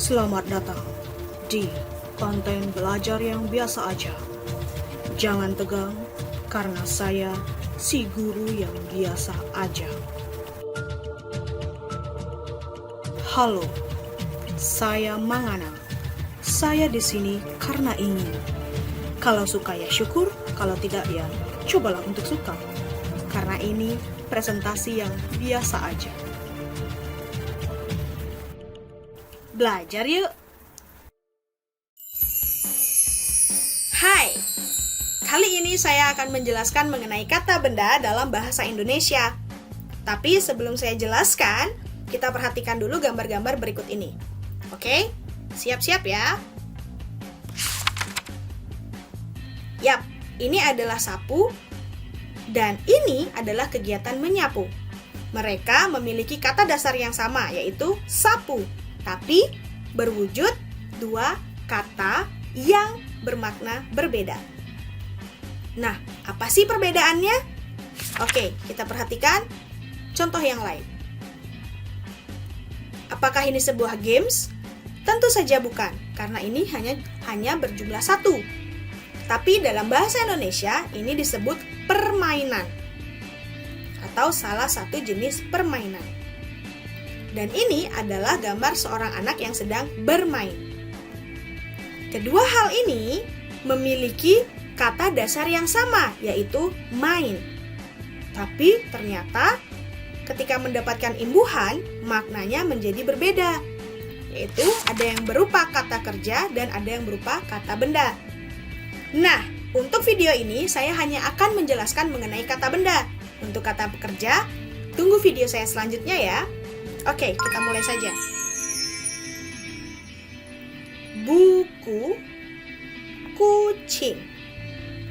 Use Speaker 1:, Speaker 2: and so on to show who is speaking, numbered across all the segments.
Speaker 1: Selamat datang di konten belajar yang biasa aja. Jangan tegang, karena saya si guru yang biasa aja. Halo, saya Mangana. Saya di sini karena ingin. Kalau suka ya syukur, kalau tidak ya cobalah untuk suka. Karena ini presentasi yang biasa aja. Belajar yuk! Hai, kali ini saya akan menjelaskan mengenai kata benda dalam bahasa Indonesia. Tapi sebelum saya jelaskan, kita perhatikan dulu gambar-gambar berikut ini. Oke, siap-siap ya. Yap, ini adalah sapu, dan ini adalah kegiatan menyapu. Mereka memiliki kata dasar yang sama, yaitu sapu, tapi berwujud dua kata yang bermakna berbeda. Nah, apa sih perbedaannya? Oke, kita perhatikan contoh yang lain. Apakah ini sebuah games? Tentu saja bukan, karena ini hanya berjumlah satu. Tapi dalam bahasa Indonesia, ini disebut permainan atau salah satu jenis permainan. Dan ini adalah gambar seorang anak yang sedang bermain. Kedua hal ini memiliki kata dasar yang sama, yaitu main. Tapi ternyata ketika mendapatkan imbuhan, maknanya menjadi berbeda. Yaitu ada yang berupa kata kerja dan ada yang berupa kata benda. Nah, untuk video ini saya hanya akan menjelaskan mengenai kata benda. Untuk kata pekerja, tunggu video saya selanjutnya ya. Oke, kita mulai saja. Buku, kucing,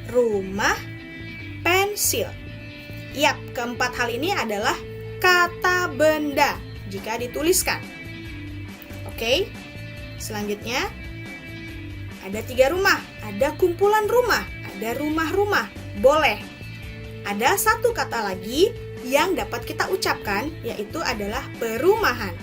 Speaker 1: rumah, pensil. Yap, keempat hal ini adalah kata benda jika dituliskan. Oke, selanjutnya ada 3 rumah, ada kumpulan rumah, ada rumah-rumah, boleh. Ada satu kata lagi yang dapat kita ucapkan, yaitu adalah perumahan,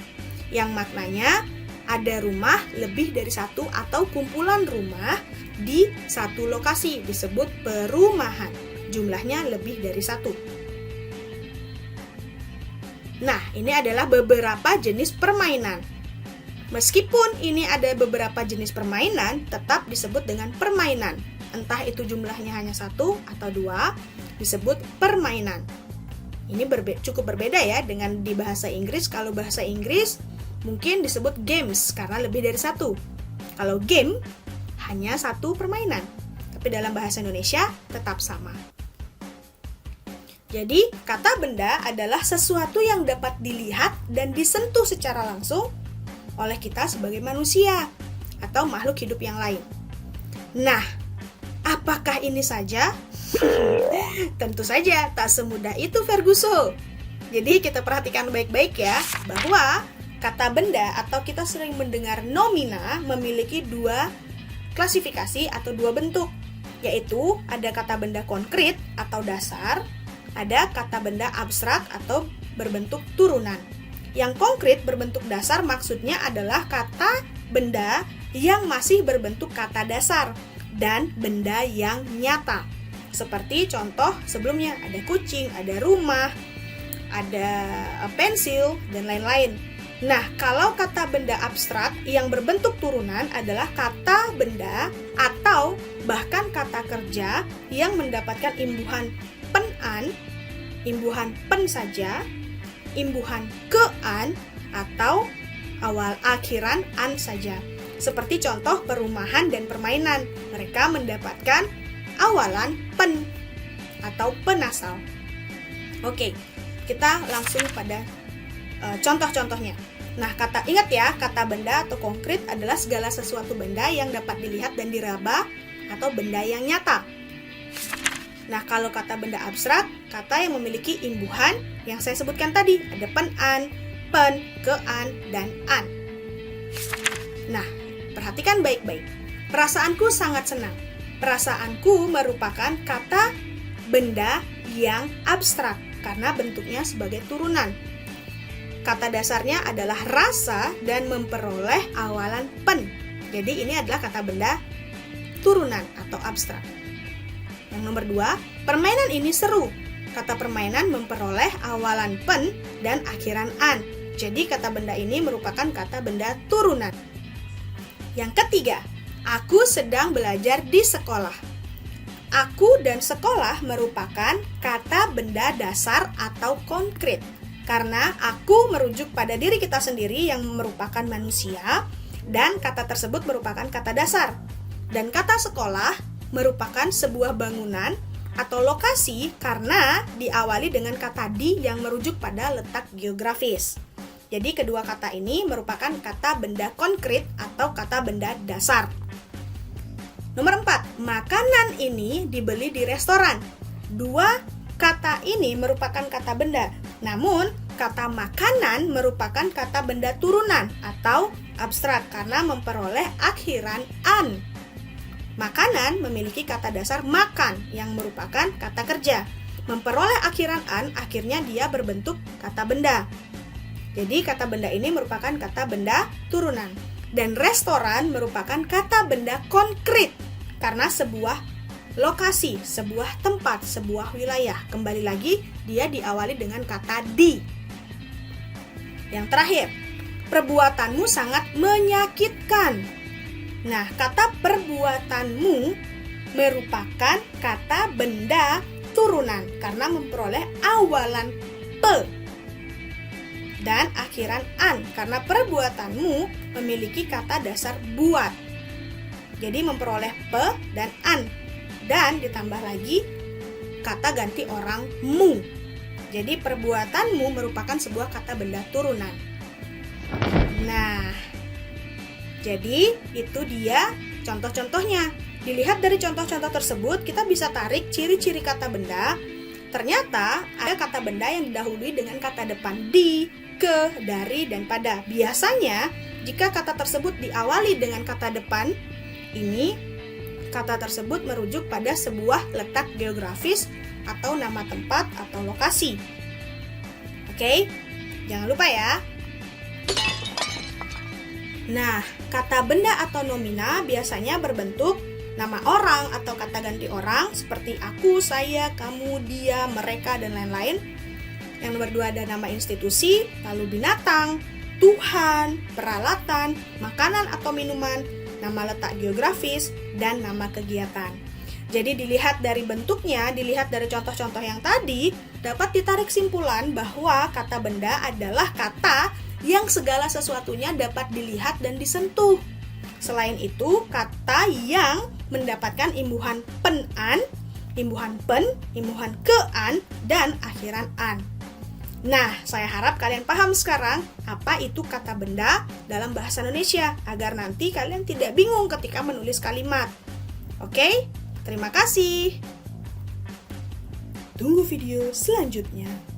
Speaker 1: yang maknanya ada rumah lebih dari satu atau kumpulan rumah di satu lokasi, disebut perumahan. Jumlahnya lebih dari satu. Nah, ini adalah beberapa jenis permainan. Meskipun ini ada beberapa jenis permainan, tetap disebut dengan permainan. Entah itu jumlahnya hanya 1 atau 2, disebut permainan. Ini cukup berbeda ya dengan di bahasa Inggris. Kalau bahasa Inggris mungkin disebut games karena lebih dari 1. Kalau game hanya 1 permainan. Tapi dalam bahasa Indonesia tetap sama. Jadi, kata benda adalah sesuatu yang dapat dilihat dan disentuh secara langsung oleh kita sebagai manusia atau makhluk hidup yang lain. Nah, apakah ini saja? Tentu saja, tak semudah itu Ferguson. Jadi kita perhatikan baik-baik ya, bahwa kata benda atau kita sering mendengar nomina memiliki 2 klasifikasi atau 2 bentuk, yaitu ada kata benda konkret atau dasar, ada kata benda abstrak atau berbentuk turunan. Yang konkret berbentuk dasar maksudnya adalah kata benda yang masih berbentuk kata dasar dan benda yang nyata. Seperti contoh sebelumnya, ada kucing, ada rumah, ada pensil, dan lain-lain. Nah, kalau kata benda abstrak yang berbentuk turunan adalah kata benda atau bahkan kata kerja yang mendapatkan imbuhan pen-an, imbuhan pen saja, imbuhan ke-an, atau awal akhiran an saja. Seperti contoh perumahan dan permainan, mereka mendapatkan awalan pen atau penasal. Oke, kita langsung pada contoh-contohnya. Nah, ingat ya, kata benda atau konkret adalah segala sesuatu benda yang dapat dilihat dan diraba atau benda yang nyata. Nah, kalau kata benda abstrak, kata yang memiliki imbuhan yang saya sebutkan tadi, ada pen-an, pen, ke-an, dan an. Nah, perhatikan baik-baik. Perasaanku sangat senang. Perasaanku merupakan kata benda yang abstrak karena bentuknya sebagai turunan. kata dasarnya adalah rasa dan memperoleh awalan pen. Jadi ini adalah kata benda turunan atau abstrak. Yang nomor 2, permainan ini seru. Kata permainan memperoleh awalan pen dan akhiran an. Jadi kata benda ini merupakan kata benda turunan. Yang ketiga, aku sedang belajar di sekolah. Aku dan sekolah merupakan kata benda dasar atau konkret. Karena aku merujuk pada diri kita sendiri yang merupakan manusia, dan kata tersebut merupakan kata dasar. Dan kata sekolah merupakan sebuah bangunan atau lokasi karena diawali dengan kata di yang merujuk pada letak geografis. Jadi kedua kata ini merupakan kata benda konkret atau kata benda dasar. Nomor 4, makanan ini dibeli di restoran. Dua kata ini merupakan kata benda, namun kata makanan merupakan kata benda turunan atau abstrak karena memperoleh akhiran an. Makanan memiliki kata dasar makan yang merupakan kata kerja. Memperoleh akhiran an, akhirnya dia berbentuk kata benda. Jadi kata benda ini merupakan kata benda turunan. Dan restoran merupakan kata benda konkret karena sebuah lokasi, sebuah tempat, sebuah wilayah. Kembali lagi, dia diawali dengan kata di. Yang terakhir, perbuatanmu sangat menyakitkan. Nah, kata perbuatanmu merupakan kata benda turunan karena memperoleh awalan pe dan akhiran an karena perbuatanmu memiliki kata dasar buat. Jadi memperoleh pe dan an. Dan ditambah lagi kata ganti orang mu. Jadi perbuatanmu merupakan sebuah kata benda turunan. Nah, jadi itu dia contoh-contohnya. Dilihat dari contoh-contoh tersebut, kita bisa tarik ciri-ciri kata benda. Ternyata ada kata benda yang didahului dengan kata depan di, ke, dari, dan pada. Biasanya, jika kata tersebut diawali dengan kata depan, ini kata tersebut merujuk pada sebuah letak geografis atau nama tempat atau lokasi. Oke, jangan lupa ya. Nah, kata benda atau nomina biasanya berbentuk nama orang atau kata ganti orang seperti aku, saya, kamu, dia, mereka, dan lain-lain. Yang nomor 2 ada nama institusi, lalu binatang, Tuhan, peralatan, makanan atau minuman, nama letak geografis, dan nama kegiatan. Jadi dilihat dari bentuknya, dilihat dari contoh-contoh yang tadi, dapat ditarik simpulan bahwa kata benda adalah kata yang segala sesuatunya dapat dilihat dan disentuh. Selain itu, kata yang mendapatkan imbuhan pen-an, imbuhan pen, imbuhan ke-an, dan akhiran an. Nah, saya harap kalian paham sekarang apa itu kata benda dalam bahasa Indonesia, agar nanti kalian tidak bingung ketika menulis kalimat. Oke, terima kasih. Tunggu video selanjutnya.